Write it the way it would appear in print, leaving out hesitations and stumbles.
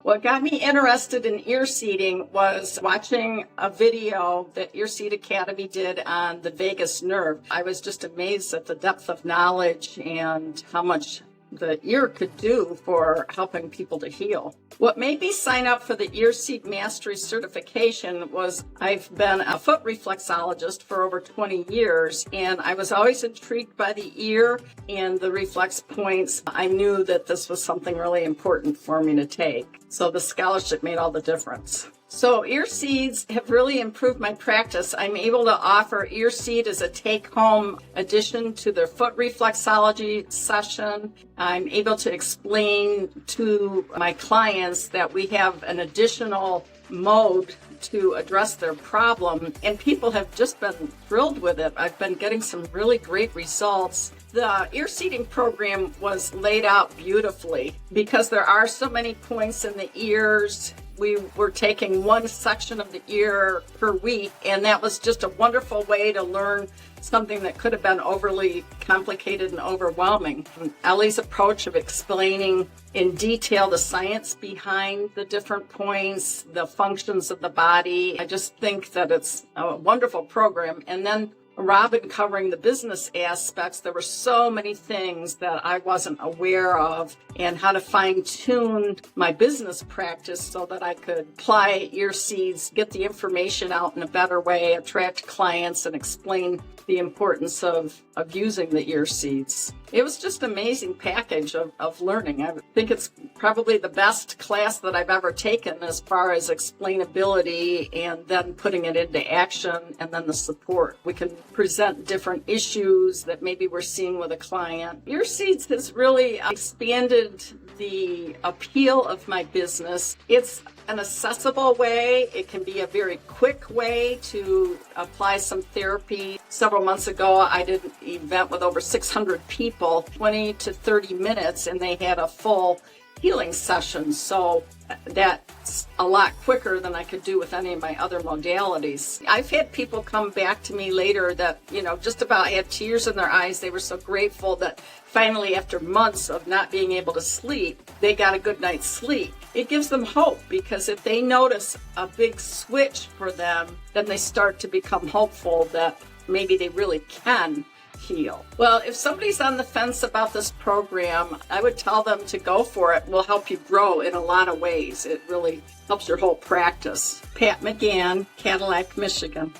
What got me interested in ear seeding was watching a video that Ear Seed Academy did on the vagus nerve. I was just amazed at the depth of knowledge and how much the ear could do for helping people to heal. What made me sign up for the Ear Seed Mastery certification was I've been a foot reflexologist for over 20 years, and I was always intrigued by the ear and the reflex points. I knew that this was something really important for me to take. So the scholarship made all the difference. So ear seeds have really improved my practice. I'm able to offer ear seed as a take-home addition to their foot reflexology session. I'm able to explain to my clients that we have an additional mode to address their problem, and people have just been thrilled with it. I've been getting some really great results. The ear seeding program was laid out beautifully because there are so many points in the ears. We were taking one section of the ear per week, and that was just a wonderful way to learn something that could have been overly complicated and overwhelming. Ellie's approach of explaining in detail the science behind the different points, the functions of the body, I just think that it's a wonderful program. And then Robin covering the business aspects. There were so many things that I wasn't aware of, and how to fine-tune my business practice so that I could apply ear seeds, get the information out in a better way, attract clients, and explain the importance of using the ear seeds. It was just an amazing package of learning. I think it's probably the best class that I've ever taken as far as explainability and then putting it into action, and then the support. We can present different issues that maybe we're seeing with a client. Ear seeds has really expanded the appeal of my business. It's an accessible way. It can be a very quick way to apply some therapy. Several months ago, I did an event with over 600 people, 20 to 30 minutes, and they had a full healing session. So that's a lot quicker than I could do with any of my other modalities. I've had people come back to me later that, just about had tears in their eyes. They were so grateful that finally, after months of not being able to sleep, they got a good night's sleep. It gives them hope, because if they notice a big switch for them, then they start to become hopeful that maybe they really can heal. Well, if somebody's on the fence about this program, I would tell them to go for it. It will help you grow in a lot of ways. It really helps your whole practice. Pat McGhan, Cadillac, Michigan.